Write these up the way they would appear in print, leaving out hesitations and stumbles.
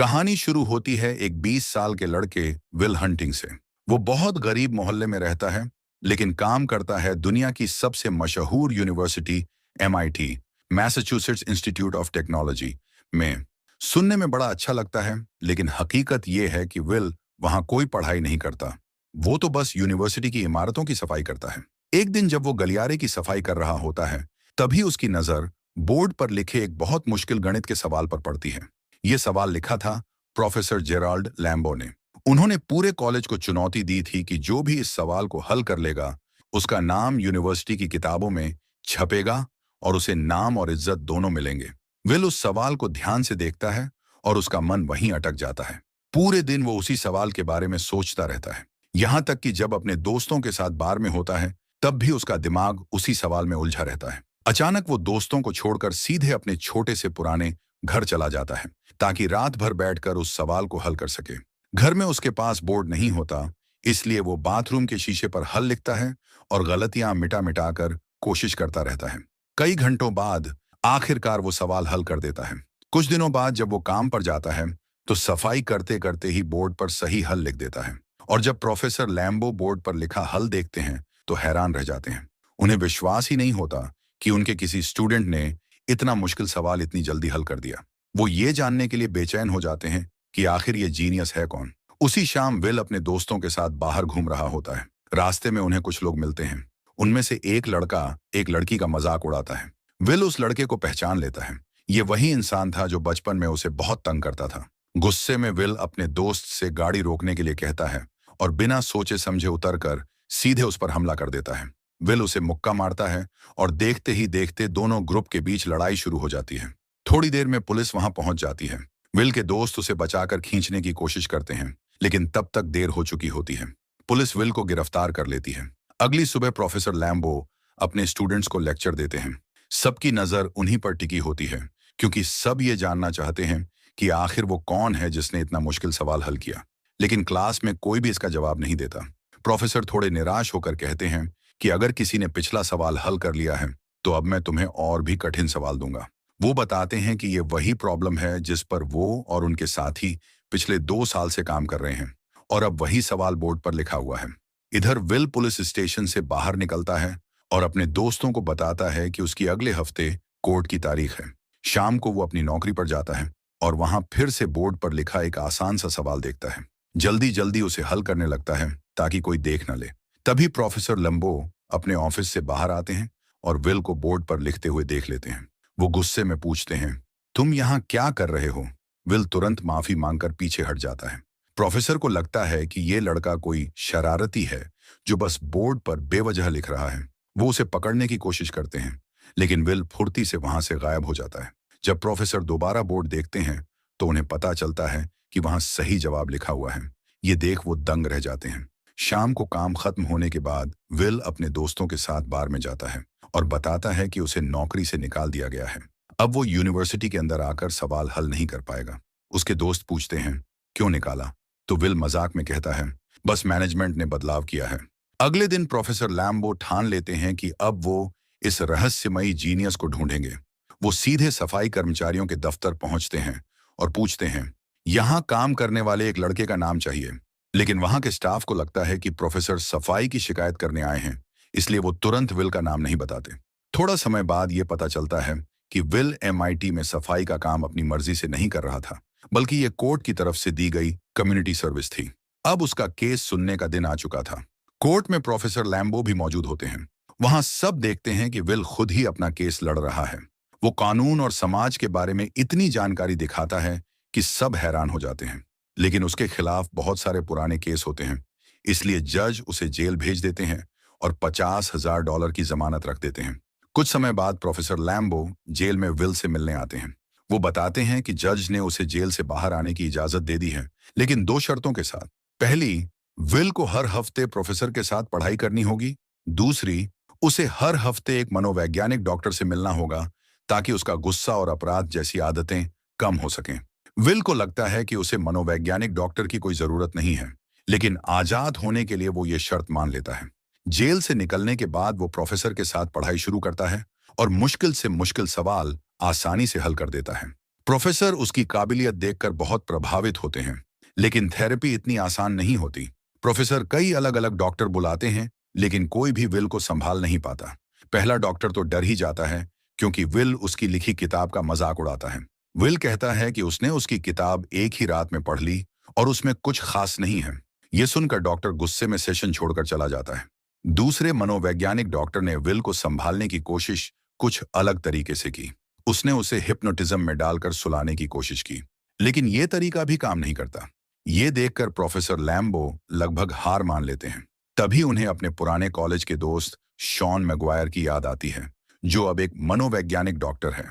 कहानी शुरू होती है एक 20 साल के लड़के विल हंटिंग से। वो बहुत गरीब मोहल्ले में रहता है, लेकिन काम करता है दुनिया की सबसे मशहूर university MIT, Massachusetts institute of technology में। सुनने में बड़ा अच्छा लगता है, लेकिन हकीकत ये है कि विल वहां कोई पढ़ाई नहीं करता। वो तो बस यूनिवर्सिटी की इमारतों की सफाई करता है। एक दिन जब वो गलियारे की सफाई कर रहा होता है, तभी उसकी नजर बोर्ड पर लिखे एक बहुत मुश्किल गणित के सवाल पर पड़ती है। ये सवाल लिखा था प्रोफेसर जेराल्ड लैम्बो ने। उन्होंने पूरे कॉलेज को चुनौती दी थी कि जो भी इस सवाल को हल कर लेगा, उसका नाम यूनिवर्सिटी की किताबों में छपेगा और उसे नाम और इज्जत दोनों मिलेंगे। विल उस सवाल को ध्यान से देखता है और उसका मन वहीं अटक जाता है। पूरे दिन वो उसी सवाल के बारे में सोचता रहता है, यहाँ तक कि जब अपने दोस्तों के साथ बार में होता है, तब भी उसका दिमाग उसी सवाल में उलझा रहता है। अचानक वो दोस्तों को छोड़कर सीधे अपने छोटे से पुराने घर चला जाता है, ताकि रात भर बैठकर उस सवाल को हल कर सके। घर में उसके पास बोर्ड नहीं होता, इसलिए वो बाथरूम के शीशे पर हल लिखता है और गलतियां मिटा मिटा कर कोशिश करता रहता है। कई घंटों बाद आखिरकार वो सवाल हल कर देता है। कुछ दिनों बाद जब वो काम पर जाता है, तो सफाई करते करते ही बोर्ड पर सही हल लिख देता है। और जब प्रोफेसर लैम्बो बोर्ड पर लिखा हल देखते हैं, तो हैरान रह जाते हैं। उन्हें विश्वास ही नहीं होता कि उनके किसी स्टूडेंट ने इतना मुश्किल सवाल इतनी जल्दी हल कर दिया। वो ये जानने के लिए बेचैन हो जाते हैं कि आखिर ये जीनियस है कौन। उसी शाम विल अपने दोस्तों के साथ बाहर घूम रहा होता है। रास्ते में उन्हें कुछ लोग मिलते हैं। उनमें से एक लड़का एक लड़की का मजाक उड़ाता है। विल उस लड़के को पहचान लेता है। ये वही इंसान था जो बचपन में उसे बहुत तंग करता था। गुस्से में विल अपने दोस्त से गाड़ी रोकने के लिए कहता है और बिना सोचे समझे उतरकर सीधे उस पर हमला कर देता है। विल उसे मुक्का मारता है और देखते ही देखते दोनों ग्रुप के बीच लड़ाई शुरू हो जाती है। थोड़ी देर में पुलिस वहां पहुंच जाती है। विल के दोस्त उसे बचाकर खींचने की कोशिश करते हैं, लेकिन तब तक देर हो चुकी होती है। पुलिस विल को गिरफ्तार कर लेती है। अगली सुबह प्रोफेसर लैम्बो अपने स्टूडेंट्स को लेक्चर देते हैं। सबकी नजर उन्हीं पर टिकी होती है, क्योंकि सब ये जानना चाहते हैं कि आखिर वो कौन है जिसने इतना मुश्किल सवाल हल किया। लेकिन क्लास में कोई भी इसका जवाब नहीं देता। प्रोफेसर थोड़े निराश होकर कहते हैं कि अगर किसी ने पिछला सवाल हल कर लिया है, तो अब मैं तुम्हें और भी कठिन सवाल दूंगा। वो बताते हैं कि ये वही प्रॉब्लम है जिस पर वो और उनके साथी पिछले 2 साल से काम कर रहे हैं, और अब वही सवाल बोर्ड पर लिखा हुआ है। इधर विल पुलिस स्टेशन से बाहर निकलता है और अपने दोस्तों को बताता है कि उसकी अगले हफ्ते कोर्ट की तारीख है। शाम को वो अपनी नौकरी पर जाता है और वहां फिर से बोर्ड पर लिखा एक आसान सा सवाल देखता है। जल्दी जल्दी उसे हल करने लगता है ताकि कोई देख न ले। तभी प्रोफेसर लैम्बो अपने ऑफिस से बाहर आते हैं और विल को बोर्ड पर लिखते हुए देख लेते हैं। वो गुस्से में पूछते हैं, तुम यहाँ क्या कर रहे हो? विल तुरंत माफी मांगकर पीछे हट जाता है। प्रोफेसर को लगता है कि ये लड़का कोई शरारती है जो बस बोर्ड पर बेवजह लिख रहा है। वो उसे पकड़ने की कोशिश करते हैं, लेकिन विल फुर्ती से वहां से गायब हो जाता है। जब प्रोफेसर दोबारा बोर्ड देखते हैं, तो उन्हें पता चलता है कि वहां सही जवाब लिखा हुआ है। ये देख वो दंग रह जाते हैं। शाम को काम खत्म होने के बाद विल अपने दोस्तों के साथ बार में जाता है और बताता है कि उसे नौकरी से निकाल दिया गया है। अब वो यूनिवर्सिटी के अंदर आकर सवाल हल नहीं कर पाएगा। उसके दोस्त पूछते हैं, क्यों निकाला? तो विल मजाक में कहता है, बस मैनेजमेंट ने बदलाव किया है। अगले दिन प्रोफेसर लैम्बो ठान लेते हैं कि अब वो इस रहस्यमयी जीनियस को ढूंढेंगे। वो सीधे सफाई कर्मचारियों के दफ्तर पहुंचते हैं और पूछते हैं, यहाँ काम करने वाले एक लड़के का नाम चाहिए। लेकिन वहां के स्टाफ को लगता है कि प्रोफेसर सफाई की शिकायत करने आए हैं, इसलिए वो तुरंत विल का नाम नहीं बताते। थोड़ा समय बाद ये पता चलता है कि विल MIT में सफाई का काम अपनी मर्जी से नहीं कर रहा था, बल्कि ये कोर्ट की तरफ से दी गई कम्युनिटी सर्विस थी। अब उसका केस सुनने का दिन आ चुका था। कोर्ट में प्रोफेसर लैम्बो भी मौजूद होते हैं। वहां सब देखते हैं कि विल खुद ही अपना केस लड़ रहा है। वो कानून और समाज के बारे में इतनी जानकारी दिखाता है कि सब हैरान हो जाते हैं। लेकिन उसके खिलाफ बहुत सारे पुराने केस होते हैं, इसलिए जज उसे जेल भेज देते हैं और $50,000 की जमानत रख देते हैं। कुछ समय बाद प्रोफेसर लैम्बो जेल में विल से मिलने आते हैं। वो बताते हैं कि जज ने उसे जेल से बाहर आने की इजाजत दे दी है, लेकिन 2 शर्तों के साथ। पहली, विल को हर हफ्ते प्रोफेसर के साथ पढ़ाई करनी होगी। दूसरी, उसे हर हफ्ते एक मनोवैज्ञानिक डॉक्टर से मिलना होगा, ताकि उसका गुस्सा और अपराध जैसी आदतें कम हो सकें। विल को लगता है कि उसे मनोवैज्ञानिक डॉक्टर की कोई जरूरत नहीं है, लेकिन आजाद होने के लिए वो ये शर्त मान लेता है। जेल से निकलने के बाद वो प्रोफेसर के साथ पढ़ाई शुरू करता है और मुश्किल से मुश्किल सवाल आसानी से हल कर देता है। प्रोफेसर उसकी काबिलियत देखकर बहुत प्रभावित होते हैं, लेकिन थेरेपी इतनी आसान नहीं होती। प्रोफेसर कई अलग अलग डॉक्टर बुलाते हैं, लेकिन कोई भी विल को संभाल नहीं पाता। पहला डॉक्टर तो डर ही जाता है, क्योंकि विल उसकी लिखी किताब का मजाक उड़ाता है। विल कहता है कि उसने उसकी किताब एक ही रात में पढ़ ली और उसमें कुछ खास नहीं है। ये सुनकर डॉक्टर गुस्से में सेशन छोड़कर चला जाता है। दूसरे मनोवैज्ञानिक डॉक्टर ने विल को संभालने की कोशिश कुछ अलग तरीके से की। उसने उसे हिप्नोटिज्म में डालकर सुलाने की कोशिश की, लेकिन यह तरीका भी काम नहीं करता। ये देखकर प्रोफेसर लैम्बो लगभग हार मान लेते हैं। तभी उन्हें अपने पुराने कॉलेज के दोस्त शॉन मैगवायर की याद आती है, जो अब एक मनोवैज्ञानिक डॉक्टर है।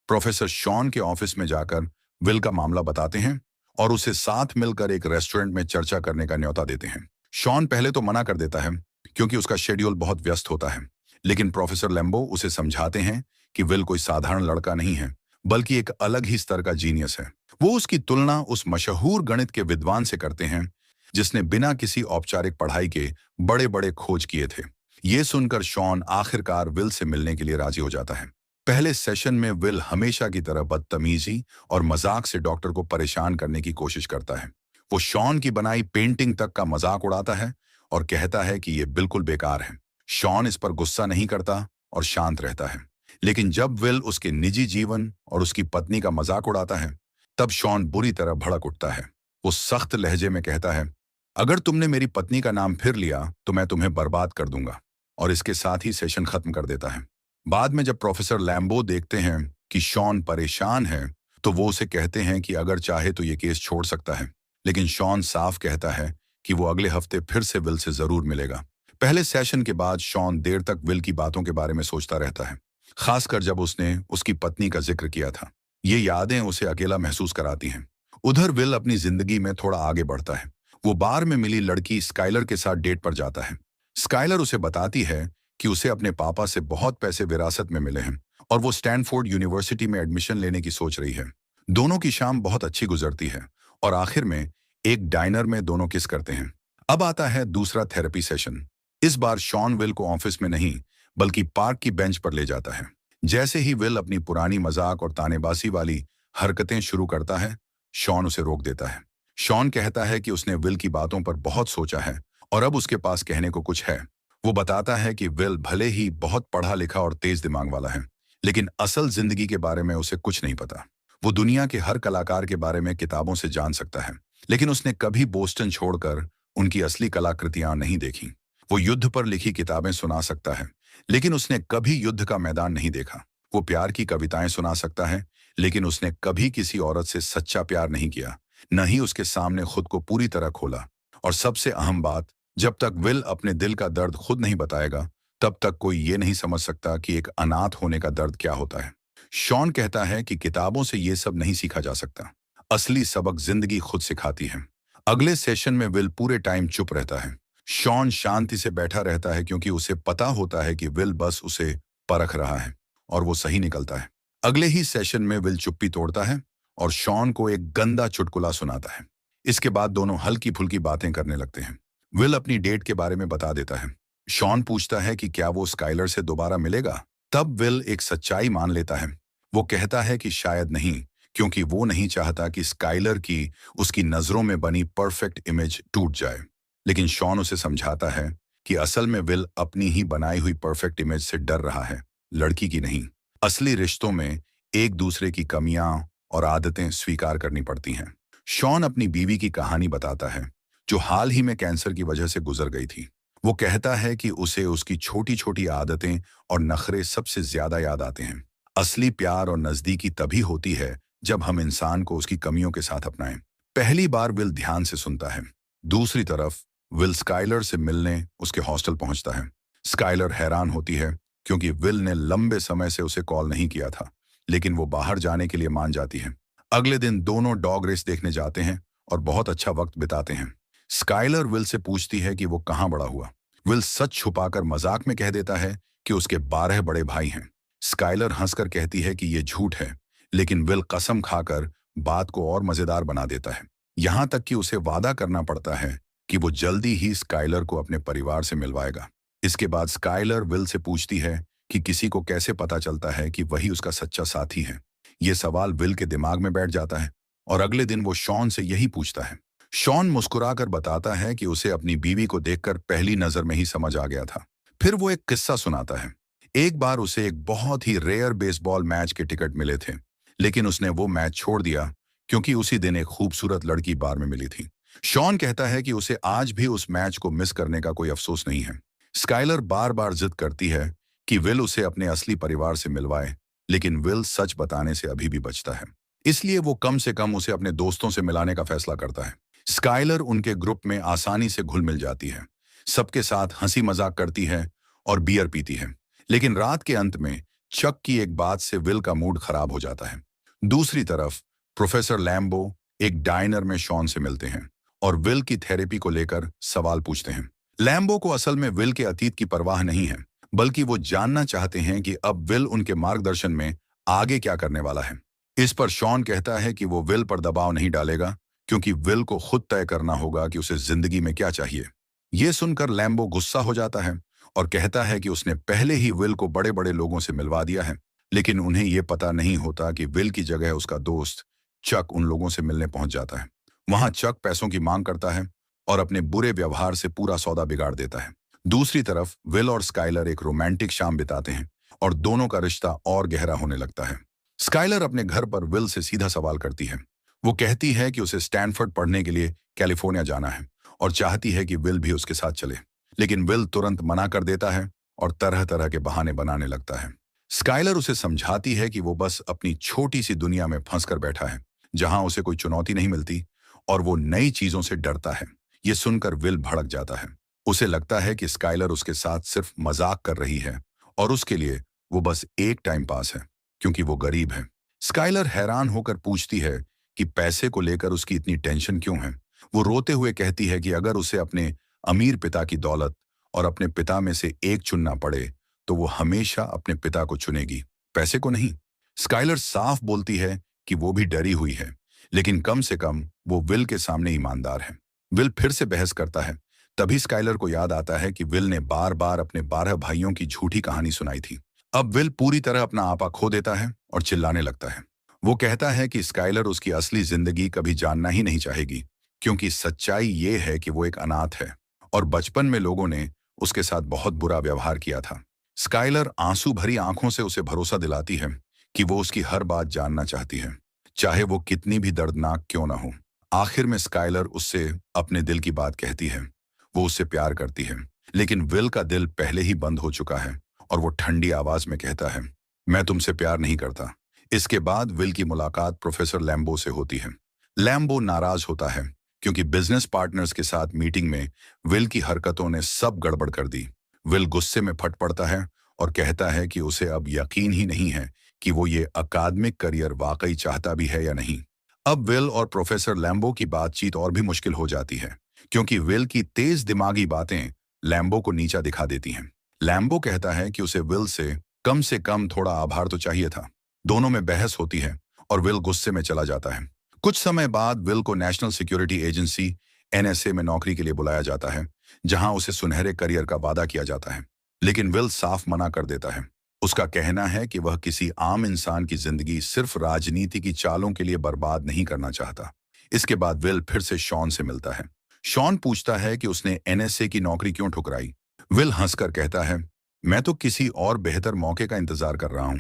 प्रोफेसर शॉन के ऑफिस में जाकर विल का मामला बताते हैं और उसे साथ मिलकर एक रेस्टोरेंट में चर्चा करने का न्योता देते हैं। शॉन पहले तो मना कर देता है, क्योंकि उसका शेड्यूल बहुत व्यस्त होता है, लेकिन प्रोफेसर लैम्बो उसे समझाते हैं कि विल कोई साधारण लड़का नहीं है, बल्कि एक अलग ही स्तर का जीनियस है। वो उसकी तुलना उस मशहूर गणित के विद्वान से करते हैं, जिसने बिना किसी औपचारिक पढ़ाई के बड़े बड़े खोज किए थे। ये सुनकर शॉन आखिरकार विल से मिलने के लिए राजी हो जाता है। पहले सेशन में विल हमेशा की तरह बदतमीजी और मजाक से डॉक्टर को परेशान करने की कोशिश करता है। वो शॉन की बनाई पेंटिंग तक का मजाक उड़ाता है और कहता है कि ये बिल्कुल बेकार है। शॉन इस पर गुस्सा नहीं करता और शांत रहता है, लेकिन जब विल उसके निजी जीवन और उसकी पत्नी का मजाक उड़ाता है, तब शॉन बुरी तरह भड़क उठता है। वो सख्त लहजे में कहता है, अगर तुमने मेरी पत्नी का नाम फिर लिया तो मैं तुम्हें बर्बाद कर दूंगा, और इसके साथ ही सेशन खत्म कर देता है। बाद में जब प्रोफेसर लैम्बो देखते हैं कि शॉन परेशान है, तो वो उसे कहते हैं कि अगर चाहे तो ये केस छोड़ सकता है, लेकिन शॉन साफ कहता है कि वो अगले हफ्ते फिर से विल से जरूर मिलेगा। पहले सेशन के बाद शॉन देर तक विल की बातों के बारे में सोचता रहता है, खासकर जब उसने उसकी पत्नी का जिक्र किया था। ये यादें उसे अकेला महसूस कराती हैं। उधर विल अपनी जिंदगी में थोड़ा आगे बढ़ता है। वो बार में मिली लड़की स्काइलर के साथ डेट पर जाता है। स्काइलर उसे बताती है कि उसे अपने पापा से बहुत पैसे विरासत में मिले हैं और वो स्टैनफोर्ड यूनिवर्सिटी में एडमिशन लेने की सोच रही है। दोनों की शाम बहुत अच्छी गुजरती है और आखिर में एक डाइनर में दोनों किस करते हैं। अब आता है दूसरा थेरेपी सेशन। इस बार शॉन विल को ऑफिस में नहीं, बल्कि पार्क की बेंच पर ले जाता है। जैसे ही विल अपनी पुरानी मजाक और तानेबाजी वाली हरकतें शुरू करता है, शॉन उसे रोक देता है। शॉन कहता है कि उसने विल की बातों पर बहुत सोचा है और अब उसके पास कहने को कुछ है। वो बताता है कि विल भले ही बहुत पढ़ा लिखा और तेज दिमाग वाला है, लेकिन असल जिंदगी के बारे में उसे कुछ नहीं पता। वो दुनिया के हर कलाकार के बारे में किताबों से जान सकता है, लेकिन उसने कभी बोस्टन छोड़कर उनकी असली कलाकृतियां नहीं देखी। वो युद्ध पर लिखी किताबें सुना सकता है, लेकिन उसने कभी युद्ध का मैदान नहीं देखा। वो प्यार की कविताएं सुना सकता है, लेकिन उसने कभी किसी औरत से सच्चा प्यार नहीं किया, न ही उसके सामने खुद को पूरी तरह खोला। और सबसे अहम बात, जब तक विल अपने दिल का दर्द खुद नहीं बताएगा, तब तक कोई ये नहीं समझ सकता कि एक अनाथ होने का दर्द क्या होता है। शॉन कहता है कि किताबों से ये सब नहीं सीखा जा सकता। असली सबक जिंदगी खुद सिखाती है। अगले सेशन में विल पूरे टाइम चुप रहता है। शॉन शांति से बैठा रहता है, क्योंकि उसे पता होता है कि विल बस उसे परख रहा है, और वो सही निकलता है। अगले ही सेशन में विल चुप्पी तोड़ता है और शॉन को एक गंदा चुटकुला सुनाता है। इसके बाद दोनों हल्की फुल्की बातें करने लगते हैं। विल अपनी डेट के बारे में बता देता है। शॉन पूछता है कि क्या वो स्काइलर से दोबारा मिलेगा। तब विल एक सच्चाई मान लेता है। वो कहता है कि शायद नहीं, क्योंकि वो नहीं चाहता कि स्काइलर की उसकी नजरों में बनी परफेक्ट इमेज टूट जाए। लेकिन शॉन उसे समझाता है कि असल में विल अपनी ही बनाई हुई परफेक्ट इमेज से डर रहा है, लड़की की नहीं। असली रिश्तों में एक दूसरे की कमियां और आदतें स्वीकार करनी पड़ती हैं। शॉन अपनी बीवी की कहानी बताता है, जो हाल ही में कैंसर की वजह से गुजर गई थी। वो कहता है कि उसे उसकी छोटी छोटी आदतें और नखरे सबसे ज्यादा याद आते हैं। असली प्यार और नजदीकी तभी होती है जब हम इंसान को उसकी कमियों के साथ अपनाएं। पहली बार विल ध्यान से सुनता है। दूसरी तरफ विल स्काइलर से मिलने उसके हॉस्टल पहुंचता है। स्काइलर हैरान होती है, क्योंकि विल ने लंबे समय से उसे कॉल नहीं किया था, लेकिन वो बाहर जाने के लिए मान जाती है। अगले दिन दोनों डॉग रेस देखने जाते हैं और बहुत अच्छा वक्त बिताते हैं। स्काइलर विल से पूछती है कि वो कहाँ बड़ा हुआ। विल सच छुपाकर मजाक में कह देता है कि उसके 12 बड़े भाई हैं। स्काइलर हंसकर कहती है कि ये झूठ है, लेकिन विल कसम खाकर बात को और मजेदार बना देता है, यहाँ तक कि उसे वादा करना पड़ता है कि वो जल्दी ही स्काइलर को अपने परिवार से मिलवाएगा। इसके बाद स्काइलर विल से पूछती है कि किसी को कैसे पता चलता है कि वही उसका सच्चा साथी है। ये सवाल विल के दिमाग में बैठ जाता है और अगले दिन वो शॉन से यही पूछता है। शॉन मुस्कुराकर बताता है कि उसे अपनी बीवी को देखकर पहली नजर में ही समझ आ गया था। फिर वो एक किस्सा सुनाता है। एक बार उसे एक बहुत ही रेयर बेसबॉल मैच के टिकट मिले थे, लेकिन उसने वो मैच छोड़ दिया क्योंकि उसी दिन एक खूबसूरत लड़की बार में मिली थी। शॉन कहता है कि उसे आज भी उस मैच को मिस करने का कोई अफसोस नहीं है। स्काइलर बार बार जिद करती है कि विल उसे अपने असली परिवार से मिलवाए, लेकिन विल सच बताने से अभी भी बचता है। इसलिए वो कम से कम उसे अपने दोस्तों से मिलाने का फैसला करता है। स्काइलर उनके ग्रुप में आसानी से घुल मिल जाती है, सबके साथ हंसी मजाक करती है और बियर पीती है। लेकिन रात के अंत में चक की एक बात से विल का मूड खराब हो जाता है। दूसरी तरफ प्रोफेसर लैम्बो एक डाइनर में शॉन से मिलते हैं और विल की थेरेपी को लेकर सवाल पूछते हैं। लैम्बो को असल में विल के अतीत की परवाह नहीं है, बल्कि वो जानना चाहते हैं कि अब विल उनके मार्गदर्शन में आगे क्या करने वाला है। इस पर शॉन कहता है कि वो विल पर दबाव नहीं डालेगा, क्योंकि विल को खुद तय करना होगा कि उसे जिंदगी में क्या चाहिए। ये सुनकर लैम्बो गुस्सा हो जाता है और कहता है कि उसने पहले ही विल को बड़े बड़े लोगों से मिलवा दिया है, लेकिन उन्हें ये पता नहीं होता कि विल की जगह उसका दोस्त चक उन लोगों से मिलने पहुंच जाता है। वहां चक पैसों की मांग करता है और अपने बुरे व्यवहार से पूरा सौदा बिगाड़ देता है। दूसरी तरफ विल और स्काइलर एक रोमांटिक शाम बिताते हैं और दोनों का रिश्ता और गहरा होने लगता है। स्काइलर अपने घर पर विल से सीधा सवाल करती है। वो कहती है कि उसे स्टैनफोर्ड पढ़ने के लिए कैलिफोर्निया जाना है और चाहती है कि विल भी उसके साथ चले, लेकिन विल तुरंत मना कर देता है और तरह तरह के बहाने बनाने लगता है। स्काइलर उसे समझाती है कि वो बस अपनी छोटी सी दुनिया में फंस कर बैठा है, जहां उसे कोई चुनौती नहीं मिलती और वो नई चीजों से डरता है। ये सुनकर विल भड़क जाता है। उसे लगता है कि स्काइलर उसके साथ सिर्फ मजाक कर रही है और उसके लिए वो बस एक टाइम पास है, क्योंकि वो गरीब है। स्काइलर हैरान होकर पूछती है कि पैसे को लेकर उसकी इतनी टेंशन क्यों है। वो रोते हुए कहती है कि अगर उसे अपने अमीर पिता की दौलत और अपने पिता में से एक चुनना पड़े, तो वो हमेशा अपने पिता को चुनेगी, पैसे को नहीं। स्काइलर साफ बोलती है कि वो भी डरी हुई है, लेकिन कम से कम वो विल के सामने ईमानदार है। विल फिर से बहस करता है। तभी स्काइलर को याद आता है कि विल ने बार बार अपने 12 भाइयों की झूठी कहानी सुनाई थी। अब विल पूरी तरह अपना आपा खो देता है और चिल्लाने लगता है। वो कहता है कि स्काइलर उसकी असली जिंदगी कभी जानना ही नहीं चाहेगी, क्योंकि सच्चाई ये है कि वो एक अनाथ है और बचपन में लोगों ने उसके साथ बहुत बुरा व्यवहार किया था। स्काइलर आंसू भरी आंखों से उसे भरोसा दिलाती है कि वो उसकी हर बात जानना चाहती है, चाहे वो कितनी भी दर्दनाक क्यों ना हो। आखिर में स्काइलर उससे अपने दिल की बात कहती है। वो उससे प्यार करती है, लेकिन विल का दिल पहले ही बंद हो चुका है और वो ठंडी आवाज में कहता है, मैं तुमसे प्यार नहीं करता। इसके बाद विल की मुलाकात प्रोफेसर लैम्बो से होती है। लैम्बो नाराज होता है क्योंकि बिजनेस पार्टनर्स के साथ मीटिंग में विल की हरकतों ने सब गड़बड़ कर दी। विल गुस्से में फट पड़ता है और कहता है कि उसे अब यकीन ही नहीं है कि वो ये अकादमिक करियर वाकई चाहता भी है या नहीं। अब विल और प्रोफेसर लैम्बो की बातचीत और भी मुश्किल हो जाती है, क्योंकि विल की तेज दिमागी बातें लैम्बो को नीचा दिखा देती हैं। लैम्बो कहता है कि उसे विल से कम थोड़ा आभार तो चाहिए था। दोनों में बहस होती है और विल गुस्से में चला जाता है। कुछ समय बाद विल को नेशनल सिक्योरिटी एजेंसी NSA में नौकरी के लिए बुलाया जाता है, जहां उसे सुनहरे करियर का वादा किया जाता है। लेकिन विल साफ मना कर देता है। उसका कहना है कि वह किसी आम इंसान की जिंदगी सिर्फ राजनीति की चालों के लिए बर्बाद नहीं करना चाहता। इसके बाद विल फिर से शॉन से मिलता है। शॉन पूछता है कि उसने NSA की नौकरी क्यों ठुकराई। विल हंसकर कहता है, मैं तो किसी और बेहतर मौके का इंतजार कर रहा हूं।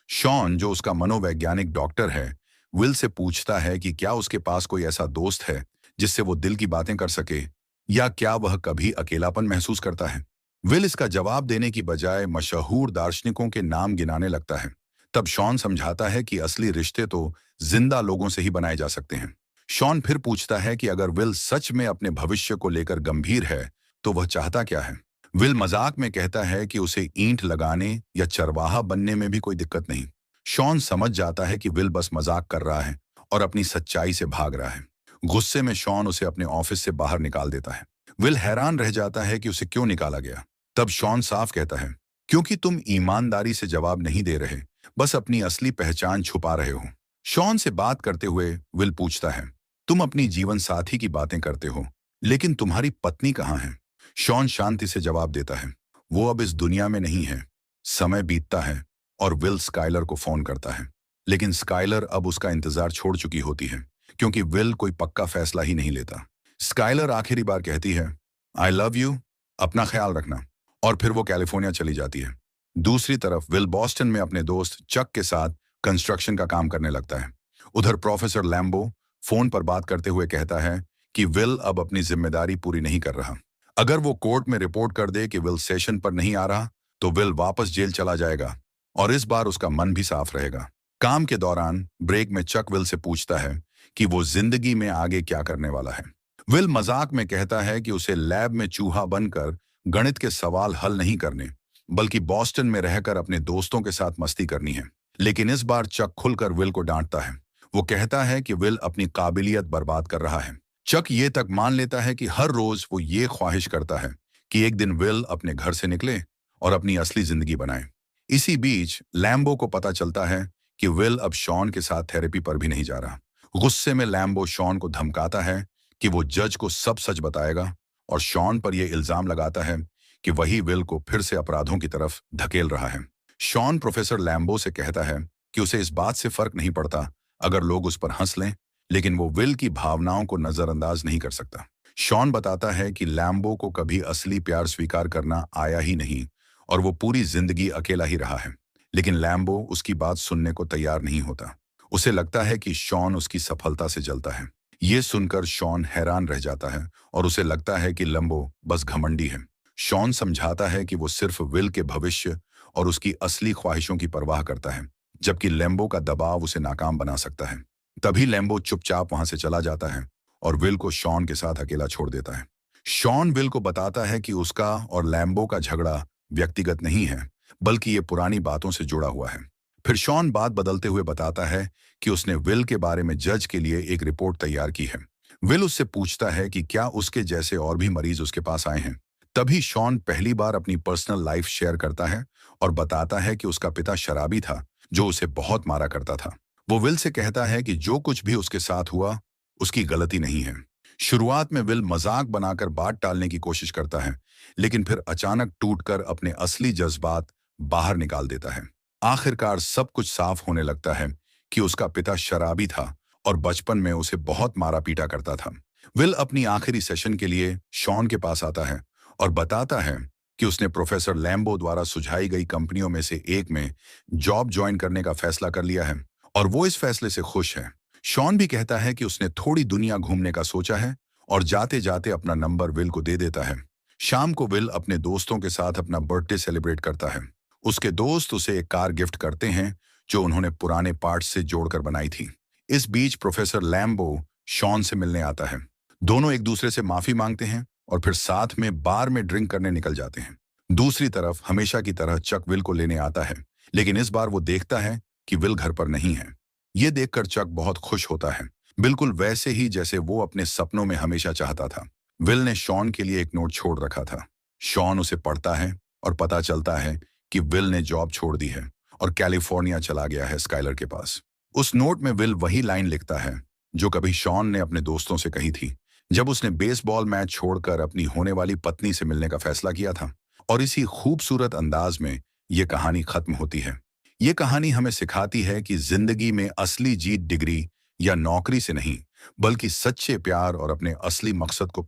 शॉन, जो उसका मनोवैज्ञानिक डॉक्टर है, विल से पूछता है कि क्या उसके पास कोई ऐसा दोस्त है जिससे वो दिल की बातें कर सके, या क्या वह कभी अकेलापन महसूस करता है। विल इसका जवाब देने की बजाय मशहूर दार्शनिकों के नाम गिनाने लगता है। तब शॉन समझाता है कि असली रिश्ते तो जिंदा लोगों से ही बनाए जा सकते हैं। शॉन फिर पूछता है कि अगर विल सच में अपने भविष्य को लेकर गंभीर है, तो वह चाहता क्या है। विल मजाक में कहता है कि उसे ईंट लगाने या चरवाहा बनने में भी कोई दिक्कत नहीं। शॉन समझ जाता है कि विल बस मजाक कर रहा है और अपनी सच्चाई से भाग रहा है। गुस्से में शॉन उसे अपने ऑफिस से बाहर निकाल देता है। विल हैरान रह जाता है कि उसे क्यों निकाला गया। तब शॉन साफ कहता है, क्योंकि तुम ईमानदारी से जवाब नहीं दे रहे, बस अपनी असली पहचान छुपा रहे हो। शॉन से बात करते हुए विल पूछता है, तुम अपनी जीवन साथी की बातें करते हो, लेकिन तुम्हारी पत्नी कहाँ है। शॉन शांति से जवाब देता है, वो अब इस दुनिया में नहीं है। समय बीतता है और विल स्काइलर को फोन करता है। लेकिन स्काइलर अब उसका इंतजार छोड़ चुकी होती है, क्योंकि विल कोई पक्का फैसला ही नहीं लेता। स्काइलर आखिरी बार कहती है, आई लव यू, अपना ख्याल रखना, और फिर वो कैलिफोर्निया चली जाती है। दूसरी तरफ विल बॉस्टन में अपने दोस्त चक के साथ कंस्ट्रक्शन का काम करने लगता है। उधर प्रोफेसर लैम्बो फोन पर बात करते हुए कहता है कि विल अब अपनी जिम्मेदारी पूरी नहीं कर रहा। अगर वो कोर्ट में रिपोर्ट कर दे कि विल सेशन पर नहीं आ रहा, तो विल वापस जेल चला जाएगा, और इस बार उसका मन भी साफ रहेगा। काम के दौरान ब्रेक में चक विल से पूछता है कि वो जिंदगी में आगे क्या करने वाला है। विल मजाक में कहता है कि उसे लैब में चूहा बनकर गणित के सवाल हल नहीं करने, बल्कि बॉस्टन में रहकर अपने दोस्तों के साथ मस्ती करनी है। लेकिन इस बार चक खुलकर विल को डांटता है। वो कहता है कि विल अपनी काबिलियत बर्बाद कर रहा है। चक ये तक मान लेता है कि हर रोज वो ये ख्वाहिश करता है कि एक दिन विल अपने घर से निकले और अपनी असली जिंदगी बनाए। इसी बीच लैम्बो को पता चलता है कि विल अब शॉन के साथ थेरेपी पर भी नहीं जा रहा। गुस्से में लैम्बो शॉन को धमकाता है कि वो जज को सब सच बताएगा, और शॉन पर यह इल्जाम लगाता है कि वही विल को फिर से अपराधों की तरफ धकेल रहा है। शॉन प्रोफेसर लैम्बो से कहता है कि उसे इस बात से फर्क नहीं पड़ता अगर लोग उस पर हंस लें, लेकिन वो विल की भावनाओं को नजरअंदाज नहीं कर सकता। शॉन बताता है कि लैम्बो को कभी असली प्यार स्वीकार करना आया ही नहीं, और वो पूरी जिंदगी अकेला ही रहा है। लेकिन लैम्बो उसकी बात सुनने को तैयार नहीं होता। उसे लगता है कि शॉन उसकी सफलता से जलता है। ये सुनकर शॉन हैरान रह जाता है, और उसे लगता है कि लैम्बो बस घमंडी है। शॉन समझाता है कि वो सिर्फ विल के भविष्य और उसकी असली ख्वाहिशों की परवाह करता है, जबकि लैम्बो का दबाव उसे नाकाम बना सकता है। तभी लैम्बो चुपचाप वहां से चला जाता है और विल को शॉन के साथ अकेला छोड़ देता है। शॉन विल को बताता है कि उसका और लैम्बो का झगड़ा व्यक्तिगत नहीं है, बल्कि ये पुरानी बातों से जुड़ा हुआ है। फिर शॉन बात बदलते हुए बताता है कि उसने विल के बारे में जज के लिए एक रिपोर्ट तैयार की है। विल उससे पूछता है कि क्या उसके जैसे और भी मरीज उसके पास आए हैं। तभी शॉन पहली बार अपनी पर्सनल लाइफ शेयर करता है और बताता है कि उसका पिता शराबी था, जो उसे बहुत मारा करता था। वो विल से कहता है कि जो कुछ भी उसके साथ हुआ उसकी गलती नहीं है। शुरुआत में विल मजाक बनाकर बात टालने की कोशिश करता है, लेकिन फिर अचानक टूटकर अपने असली जज्बात बाहर निकाल देता है। आखिरकार सब कुछ साफ होने लगता है कि उसका पिता शराबी था और बचपन में उसे बहुत मारा पीटा करता था। विल अपनी आखिरी सेशन के लिए शॉन के पास आता है और बताता है कि उसने प्रोफेसर लैम्बो द्वारा सुझाई गई कंपनियों में से एक में जॉब ज्वाइन करने का फैसला कर लिया है, और वो इस फैसले से खुश है। शॉन भी कहता है कि उसने थोड़ी दुनिया घूमने का सोचा है, और जाते जाते अपना नंबर विल को दे देता है। शाम को विल अपने दोस्तों के साथ अपना बर्थडे सेलिब्रेट करता है। उसके दोस्त उसे एक कार गिफ्ट करते हैं जो उन्होंने पुराने पार्ट्स से जोड़कर बनाई थी। इस बीच प्रोफेसर लैम्बो शॉन से मिलने आता है। दोनों एक दूसरे से माफी मांगते हैं और फिर साथ में बार में ड्रिंक करने निकल जाते हैं। दूसरी तरफ हमेशा की तरह चक विल को लेने आता है, लेकिन इस बार वो देखता है कि विल घर पर नहीं है। ये देखकर चक बहुत खुश होता है, बिल्कुल वैसे ही जैसे वो अपने सपनों में हमेशा चाहता था। विल ने शॉन के लिए एक नोट छोड़ रखा था। शॉन उसे पढ़ता है और पता चलता है कि विल ने जॉब छोड़ दी है और कैलिफोर्निया चला गया है स्काइलर के पास। उस नोट में विल वही लाइन लिखता है जो कभी शॉन ने अपने दोस्तों से कही थी जब उसने बेसबॉल मैच छोड़कर अपनी होने वाली पत्नी से मिलने का फैसला किया था। और इसी खूबसूरत अंदाज में ये कहानी खत्म होती है। ये कहानी हमें सिखाती है कि जिंदगी में असली जीत डिग्री या नौकरी से नहीं, बल्कि सच्चे प्यार और अपने असली मकसद को